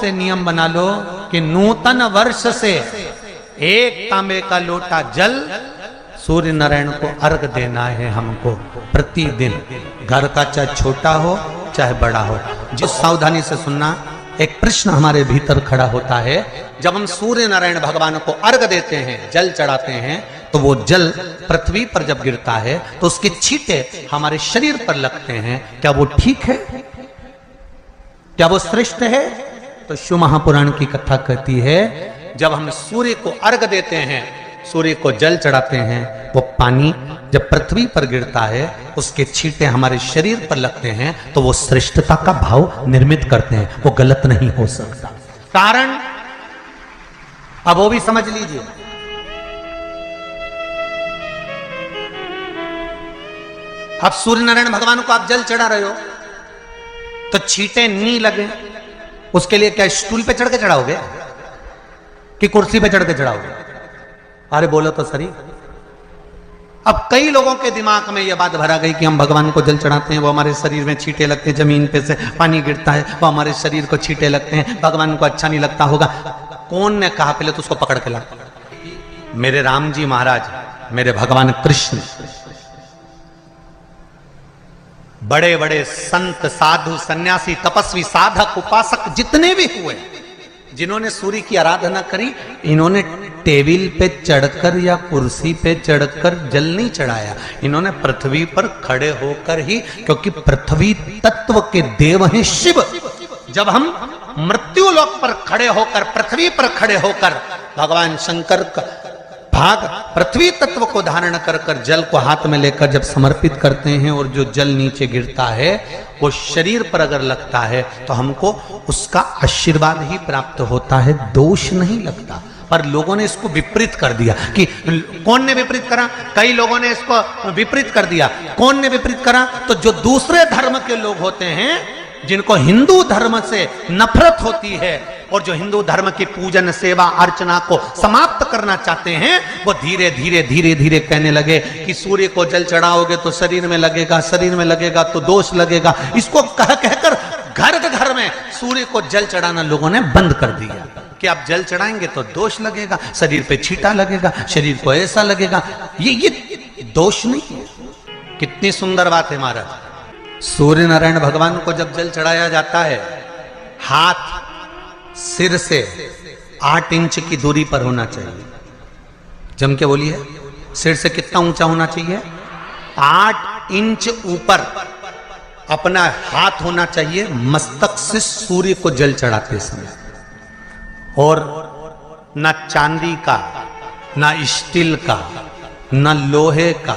से नियम बना लो कि नूतन वर्ष से एक तांबे का लोटा जल सूर्य नारायण को अर्घ देना है हमको प्रतिदिन। घर का चाहे छोटा हो चाहे बड़ा हो। जिस सावधानी से सुनना, एक प्रश्न हमारे भीतर खड़ा होता है। जब हम सूर्य नारायण भगवान को अर्घ देते हैं, जल चढ़ाते हैं, तो वो जल पृथ्वी पर जब गिरता है तो उसके छींटे हमारे शरीर पर लगते हैं। क्या वो ठीक है? क्या वो श्रेष्ठ है? तो शिव महापुराण की कथा कहती है, जब हम सूर्य को अर्घ देते हैं, सूर्य को जल चढ़ाते हैं, वो पानी जब पृथ्वी पर गिरता है, उसके छींटे हमारे शरीर पर लगते हैं, तो वो श्रेष्ठता का भाव निर्मित करते हैं। वो गलत नहीं हो सकता। कारण अब वो भी समझ लीजिए। अब सूर्य नारायण भगवान को आप जल चढ़ा रहे हो तो छींटे नहीं लगे, उसके लिए क्या स्टूल पे चढ़ के चढ़ाओगे कि कुर्सी पे चढ़ के चढ़ाओगे? अरे बोलो तो सही। अब कई लोगों के दिमाग में यह बात भरा गई कि हम भगवान को जल चढ़ाते हैं, वो हमारे शरीर में छींटे लगते हैं, जमीन पे से पानी गिरता है, वो हमारे शरीर को छींटे लगते हैं, भगवान को अच्छा नहीं लगता होगा। कौन ने कहा? पहले तो उसको पकड़ के ला। मेरे राम जी महाराज, मेरे भगवान कृष्ण, बड़े बड़े संत, साधु, सन्यासी, तपस्वी, साधक, उपासक जितने भी हुए, जिन्होंने सूर्य की आराधना करी, इन्होंने टेबल पे चढ़कर या कुर्सी पे चढ़कर जल नहीं चढ़ाया। इन्होंने पृथ्वी पर खड़े होकर ही, क्योंकि पृथ्वी तत्व के देव हैं शिव। जब हम मृत्यु लोक पर खड़े होकर, पृथ्वी पर खड़े होकर भगवान शंकर का भाग पृथ्वी तत्व को धारण कर कर जल को हाथ में लेकर जब समर्पित करते हैं, और जो जल नीचे गिरता है वो शरीर पर अगर लगता है तो हमको उसका आशीर्वाद ही प्राप्त होता है, दोष नहीं लगता। पर लोगों ने इसको विपरीत कर दिया। कि कौन ने विपरीत करा? कई लोगों ने इसको विपरीत कर दिया। कौन ने विपरीत करा? तो जो दूसरे धर्म के लोग होते हैं, जिनको हिंदू धर्म से नफरत होती है और जो हिंदू धर्म की पूजन, सेवा, अर्चना को समाप्त करना चाहते हैं, वो धीरे धीरे धीरे धीरे कहने लगे कि सूर्य को जल चढ़ाओगे तो शरीर में लगेगा, शरीर में लगेगा तो दोष लगेगा। इसको कह कहकर घर घर में सूर्य को जल चढ़ाना लोगों ने बंद कर दिया कि आप जल चढ़ाएंगे तो दोष लगेगा, शरीर पे छींटा लगेगा, शरीर को ऐसा लगेगा। ये दोष नहीं है। कितनी सुंदर बात है महाराज। सूर्य नारायण भगवान को जब जल चढ़ाया जाता है, हाथ सिर से 8 इंच की दूरी पर होना चाहिए। जम के बोलिए, सिर से कितना ऊंचा होना चाहिए? 8 इंच ऊपर अपना हाथ होना चाहिए मस्तक से सूर्य को जल चढ़ाते समय। और न चांदी का, न स्टील का, न लोहे का,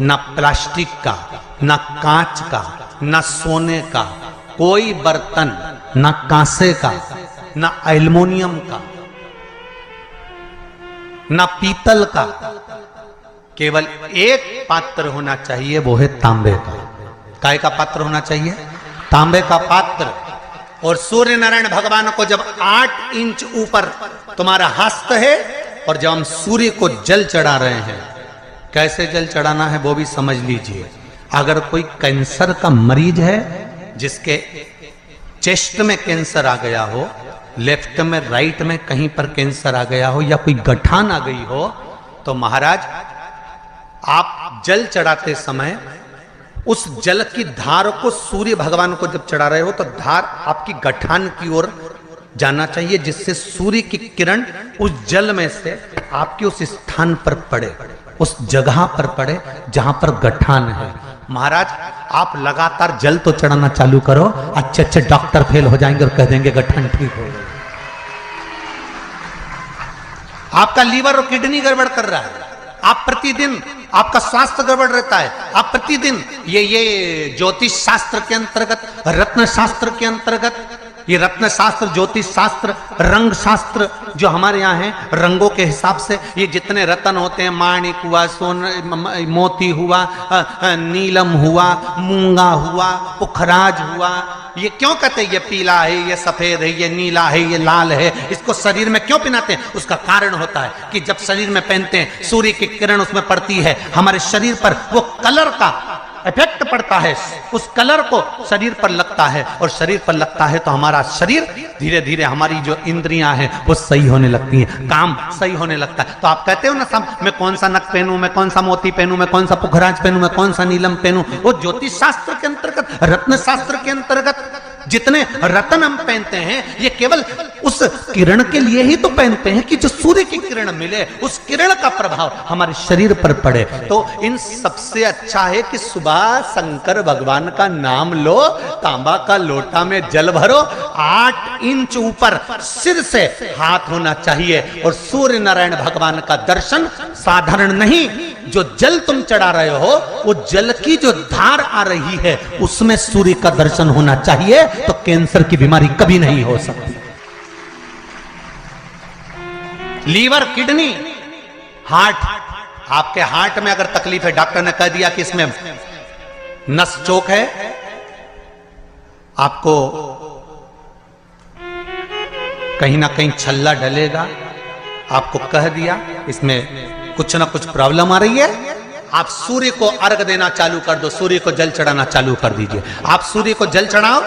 न प्लास्टिक का, न कांच का, न सोने का कोई बर्तन, न कांसे का, न एल्युमिनियम का, न पीतल का, केवल एक पात्र होना चाहिए, वो है तांबे का। काय का पात्र होना चाहिए? तांबे का पात्र। और सूर्य नारायण भगवान को जब 8 इंच ऊपर तुम्हारा हस्त है, और जब हम सूर्य को जल चढ़ा रहे हैं, कैसे जल चढ़ाना है वो भी समझ लीजिए। अगर कोई कैंसर का मरीज है, जिसके चेस्ट में कैंसर आ गया हो, लेफ्ट में, राइट में कहीं पर कैंसर आ गया हो, या कोई गठान आ गई हो, तो महाराज आप जल चढ़ाते समय उस जल की धार को सूर्य भगवान को जब चढ़ा रहे हो तो धार आपकी गठान की ओर जाना चाहिए, जिससे सूर्य की किरण उस जल में से आपके उस स्थान पर पड़े, उस जगह पर पड़े जहां पर गठान है। महाराज आप लगातार जल तो चढ़ाना चालू करो, अच्छे अच्छे डॉक्टर फेल हो जाएंगे और कह देंगे गठन ठीक हो गई। आपका लीवर और किडनी गड़बड़ कर रहा है, आप प्रतिदिन, आपका स्वास्थ्य गड़बड़ रहता है, आप प्रतिदिन ये ज्योतिष शास्त्र के अंतर्गत, रत्न शास्त्र के अंतर्गत, ये रत्न शास्त्र, ज्योतिष शास्त्र, रंग शास्त्र जो हमारे यहाँ है, रंगों के हिसाब से ये जितने रत्न होते हैं, माणिक हुआ, सोन, मोती हुआ, नीलम हुआ, मूंगा हुआ, पुखराज हुआ, ये क्यों कहते हैं ये पीला है, ये सफेद है, ये नीला है, ये लाल है, इसको शरीर में क्यों पहनाते हैं? उसका कारण होता है कि जब शरीर में पहनते हैं, सूर्य की किरण उसमें पड़ती है, हमारे शरीर पर वो कलर का इफेक्ट पड़ता है, उस कलर को शरीर पर लगता है, और शरीर पर लगता है तो हमारा शरीर धीरे धीरे, हमारी जो इंद्रियां हैं वो सही होने लगती हैं, काम सही होने लगता है। तो आप कहते हो ना सब, मैं कौन सा नक पहनूं, मैं कौन सा मोती पहनूं, मैं कौन सा पुखराज पहनूं, मैं कौन सा नीलम पहनूं, वो ज्योतिष शास्त्र के अंतर्गत, रत्न शास्त्र के अंतर्गत जितने रत्न हम पहनते हैं ये केवल उस किरण के लिए ही तो पहनते हैं कि जो सूर्य की किरण मिले, उस किरण का प्रभाव हमारे शरीर पर पड़े। तो इन सबसे अच्छा है कि सुबह शंकर भगवान का नाम लो, तांबा का लोटा में जल भरो, 8 इंच ऊपर सिर से हाथ होना चाहिए, और सूर्य नारायण भगवान का दर्शन साधारण नहीं, जो जल तुम चढ़ा रहे हो वो जल की जो धार आ रही है उसमें सूर्य का दर्शन होना चाहिए, तो कैंसर की बीमारी कभी नहीं हो सकती। लीवर, किडनी, हार्ट, आपके हार्ट में अगर तकलीफ है, डॉक्टर ने कह दिया कि इसमें नस चोक है, आपको कहीं ना कहीं छल्ला डलेगा, आपको कह दिया इसमें कुछ ना कुछ प्रॉब्लम आ रही है, आप सूर्य को अर्घ देना चालू कर दो, सूर्य को जल चढ़ाना चालू कर दीजिए। आप सूर्य को जल चढ़ाओ,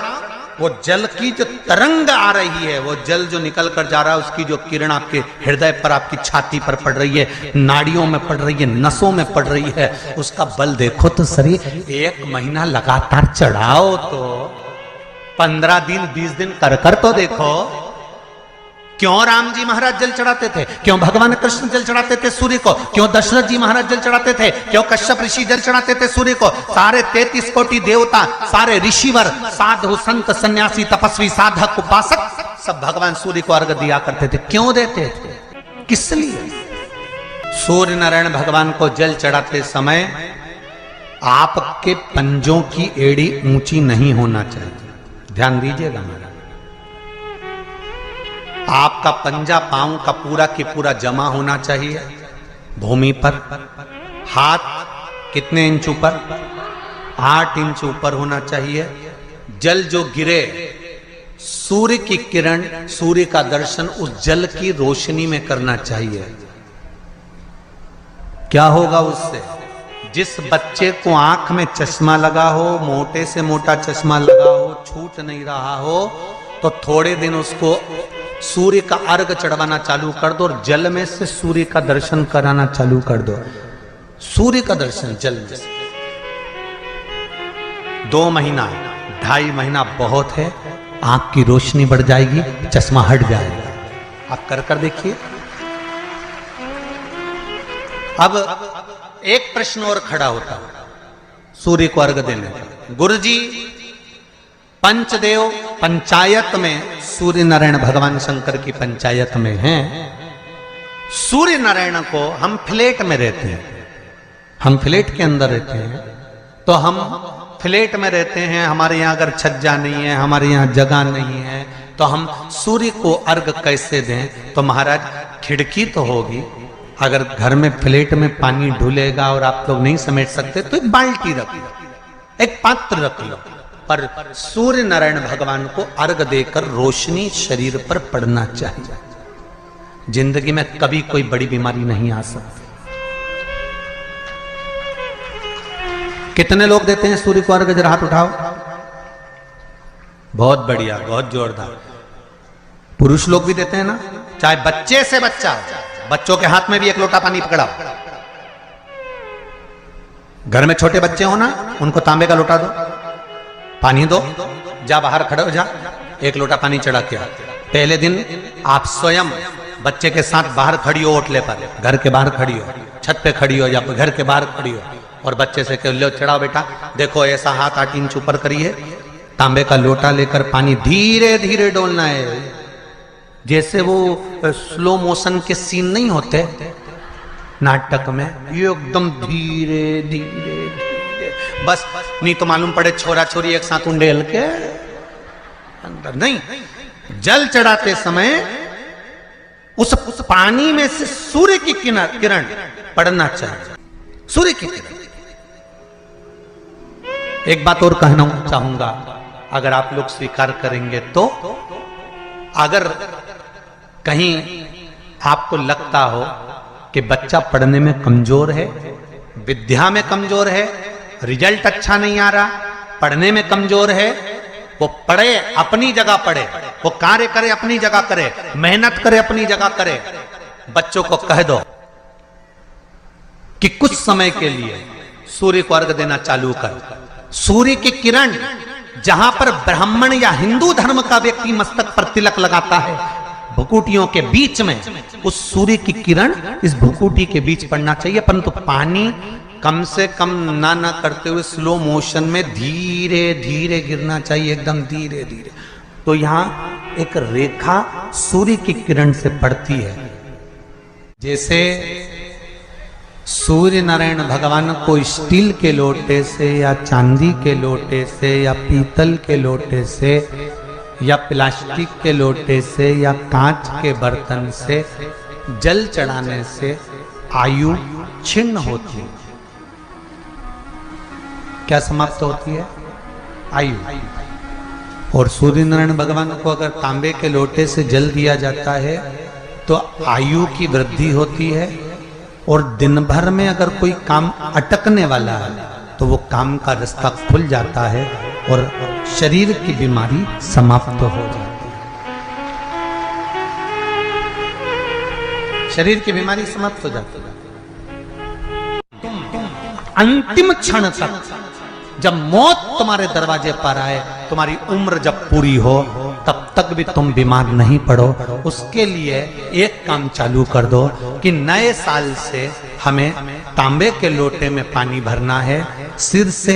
वो जल की जो तरंग आ रही है, वो जल जो निकल कर जा रहा है, उसकी जो किरण आपके हृदय पर, आपकी छाती पर पड़ रही है, नाड़ियों में पड़ रही है, नसों में पड़ रही है, उसका बल देखो तो सही। 1 महीना लगातार चढ़ाओ तो 15 दिन 20 दिन कर तो देखो। क्यों राम जी महाराज जल चढ़ाते थे, क्यों भगवान कृष्ण जल चढ़ाते थे सूर्य को, क्यों दशरथ जी महाराज जल चढ़ाते थे, क्यों कश्यप ऋषि जल चढ़ाते थे सूर्य को, सारे 33 कोटि देवता, सारे ऋषिवर, साधु संत सन्यासी तपस्वी साधक उपासक सब भगवान सूर्य को अर्घ दिया करते थे। क्यों देते थे, किस लिए? सूर्य नारायण भगवान को जल चढ़ाते समय आपके पंजों की एड़ी ऊंची नहीं होना चाहिए, ध्यान दीजिएगा मेरा। आपका पंजा पांव का पूरा की पूरा जमा होना चाहिए भूमि पर। हाथ कितने इंच ऊपर? 8 इंच ऊपर होना चाहिए। जल जो गिरे, सूर्य की किरण, सूर्य का दर्शन उस जल की रोशनी में करना चाहिए। क्या होगा उससे? जिस बच्चे को आंख में चश्मा लगा हो, मोटे से मोटा चश्मा लगा हो, छूट नहीं रहा हो, तो थोड़े दिन उसको सूर्य का अर्घ चढ़वाना चालू कर दो, और जल में से सूर्य का दर्शन कराना चालू कर दो। सूर्य का दर्शन जल में से 2 महीना 2.5 महीना बहुत है, आंख की रोशनी बढ़ जाएगी, चश्मा हट जाएगा। आप कर देखिए। अब एक प्रश्न और खड़ा होता है सूर्य को अर्घ देने का। गुरुजी, पंचदेव पंचायत में सूर्य नारायण भगवान शंकर की पंचायत में हैं, सूर्य नारायण को हम फ्लैट में रहते हैं, हम फ्लैट के अंदर रहते हैं, तो हम फ्लैट में रहते हैं, हमारे यहाँ अगर छज्जा नहीं है, हमारे यहाँ जगह नहीं है, तो हम सूर्य को अर्घ कैसे दें? तो महाराज खिड़की तो होगी, अगर घर में फ्लैट में पानी ढुलेगा और आप लोग नहीं समेट सकते तो एक बाल्टी रख लो, एक पात्र रख लो, पर सूर्य नारायण भगवान को अर्घ देकर रोशनी शरीर पर पड़ना चाहिए। जिंदगी में कभी कोई बड़ी बीमारी नहीं आ सकती। कितने लोग देते हैं सूर्य को अर्घ? जरा हाथ उठाओ। बहुत बढ़िया, बहुत जोरदार। पुरुष लोग भी देते हैं ना, चाहे बच्चे से बच्चा, बच्चों के हाथ में भी 1 लोटा पानी पकड़ाओ। घर में छोटे बच्चे हो ना, उनको तांबे का लोटा दो, पानी दो, जा बाहर खड़े हो जा, 1 लोटा पानी चढ़ा के आ। पहले दिन आप स्वयं बच्चे के साथ बाहर खड़ी हो, ओटले पर, घर के बाहर खड़ी हो, छत पे खड़ी हो या घर के बाहर खड़ी हो, और बच्चे से कह लो चढ़ाओ बेटा, देखो ऐसा हाथ 8 इंच ऊपर करिए, तांबे का लोटा लेकर पानी धीरे धीरे डोलना है, जैसे वो स्लो मोशन के सीन नहीं होते नाटक में, ये एकदम धीरे धीरे धीरे, बस नहीं तो मालूम पड़े छोरा छोरी एक साथ उंडेल के अंदर नहीं। जल चढ़ाते समय उस पानी में से सूर्य की किरण पड़ना चाहिए, सूर्य की किरण। एक बात और कहना चाहूंगा, अगर आप लोग स्वीकार करेंगे तो, अगर कहीं आपको लगता हो कि बच्चा पढ़ने में कमजोर है, विद्या में कमजोर है, रिजल्ट अच्छा नहीं आ रहा, पढ़ने में कमजोर है, वो पढ़े, अपनी जगह पढ़े, वो कार्य करे, अपनी जगह करे, मेहनत करे, अपनी जगह करे। बच्चों को कह दो कि कुछ समय के लिए सूर्य को अर्घ देना चालू कर। सूर्य की किरण जहां पर ब्राह्मण या हिंदू धर्म का व्यक्ति मस्तक पर तिलक लगाता है, भुकुटियों के बीच में उस सूर्य की किरण इस भुकुटी के बीच पड़ना चाहिए, परंतु पानी कम से कम ना करते हुए स्लो मोशन में धीरे धीरे गिरना चाहिए, एकदम धीरे धीरे। तो यहां एक रेखा सूर्य की किरण से पड़ती है। जैसे सूर्य नारायण भगवान को स्टील के लोटे से या चांदी के लोटे से या पीतल के लोटे से या प्लास्टिक के लोटे से या कांच के बर्तन से जल चढ़ाने से आयु छिन्न होती है। क्या समाप्त होती है? आयु। और सूर्य नारायण भगवान को अगर तांबे के लोटे से जल दिया जाता है तो आयु की वृद्धि होती है, और दिन भर में अगर कोई काम अटकने वाला है तो वो काम का रास्ता खुल जाता है और शरीर की बीमारी समाप्त हो जाती है। शरीर की बीमारी समाप्त हो जाती है। अंतिम क्षण तक जब मौत तुम्हारे दरवाजे पर आए, तुम्हारी उम्र जब पूरी हो, तब तक भी तुम बीमार नहीं पड़ो। उसके लिए एक काम चालू कर दो कि नए साल से हमें तांबे के लोटे में पानी भरना है, सिर से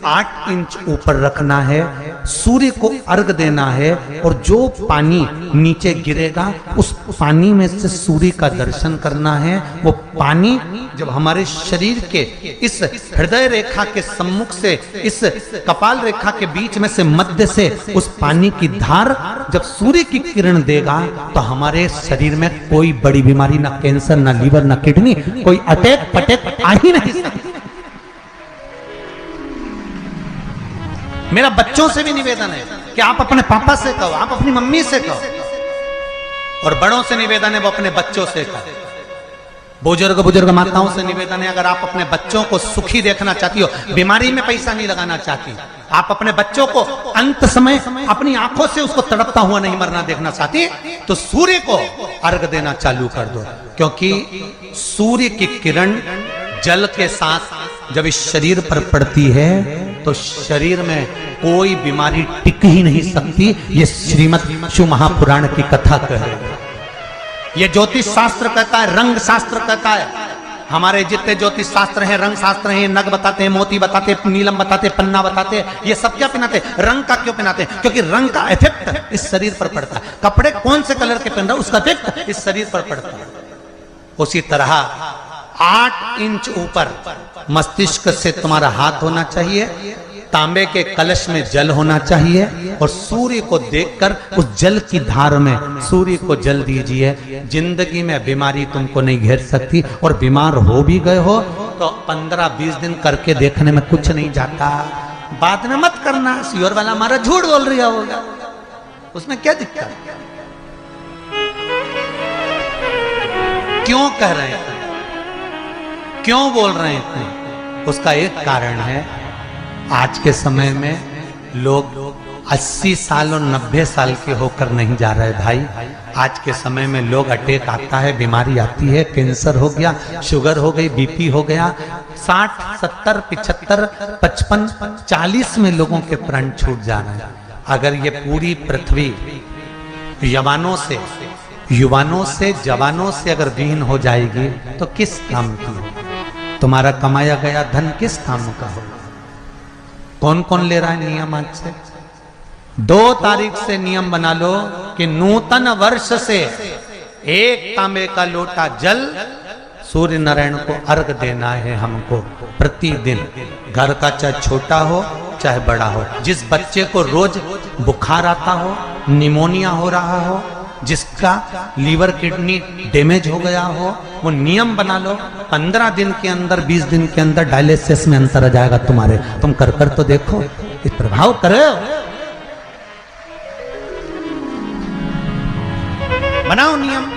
8 इंच ऊपर रखना है, सूर्य को अर्घ देना है, और जो पानी नीचे गिरेगा उस पानी में से सूर्य का दर्शन करना है। वो पानी जब हमारे शरीर के इस हृदय रेखा के सम्मुख से, इस कपाल रेखा के बीच में से मध्य से उस पानी की धार जब सूर्य की किरण देगा तो हमारे शरीर में कोई बड़ी बीमारी, ना कैंसर, ना लीवर, ना किडनी, कोई अटैक पटैक आ ही नहीं सकती। मेरा बच्चों से भी निवेदन है कि आप अपने पापा से कहो, आप अपनी मम्मी से कहो, और बड़ों से निवेदन है वो अपने बच्चों से कहो। बुजुर्ग माताओं से निवेदन है, अगर आप अपने बच्चों को सुखी देखना चाहती हो, बीमारी में पैसा नहीं लगाना चाहती, आप अपने बच्चों को अंत समय अपनी आंखों से उसको तड़पता हुआ नहीं मरना देखना चाहती, तो सूर्य को अर्घ देना चालू कर दो। क्योंकि सूर्य की किरण जल के साथ जब इस शरीर पर पड़ती है तो शरीर में कोई बीमारी टिक ही नहीं सकती। ये श्रीमद् शिव महापुराण की कथा कह रही है। ये ज्योतिष शास्त्र कहता है, रंग शास्त्र कहता है। हमारे जितने ज्योतिष शास्त्र हैं, रंग शास्त्र हैं, नग बताते हैं, मोती बताते हैं, नीलम बताते हैं, पन्ना बताते हैं, ये सब क्या पहनाते हैं? रंग का क्यों पहनाते हैं? क्योंकि रंग का इफेक्ट इस शरीर पर पड़ता है। कपड़े कौन से कलर के पहन रहे, उसका इफेक्ट इस शरीर पर पड़ता है। उसी तरह 8 इंच ऊपर मस्तिष्क से तुम्हारा हाथ होना चाहिए, तांबे के कलश में जल होना चाहिए, और सूर्य को देखकर उस जल की धार में सूर्य को जल दीजिए। जिंदगी में बीमारी तुमको नहीं घेर सकती, और बीमार हो भी गए हो तो 15-20 दिन करके देखने में कुछ नहीं जाता। बाद में मत करना, श्योर वाला हमारा झूठ बोल रहा होगा, उसमें क्या दिक्कत? क्यों कह रहे हैं, क्यों बोल रहे हैं? उसका एक कारण है, आज के समय में लोग 80 साल और 90 साल के होकर नहीं जा रहे भाई। आज के समय में लोग अटैक आता है, बीमारी आती है, कैंसर हो गया, शुगर हो गई, बीपी हो गया, 60, 70, 75, 55, 40 में लोगों के प्राण छूट जा रहे हैं। अगर ये पूरी पृथ्वी युवानों से जवानों से अगर विहीन हो जाएगी तो किस काम की? तुम्हारा कमाया गया धन किस काम का होगा? कौन कौन ले रहा है नियम? आज से 2 तारीख से नियम बना लो कि नूतन वर्ष से 1 तांबे का लोटा जल सूर्य नारायण को अर्घ देना है हमको प्रतिदिन। घर का चाहे छोटा हो चाहे बड़ा हो, जिस बच्चे को रोज बुखार आता हो, निमोनिया हो रहा हो, जिसका लीवर किडनी डैमेज हो गया हो, वो नियम बना लो, 15 दिन के अंदर 20 दिन के अंदर डायलिसिस में अंतर आ जाएगा तुम्हारे। तुम कर तो देखो, इस प्रभाव करो, बनाओ नियम।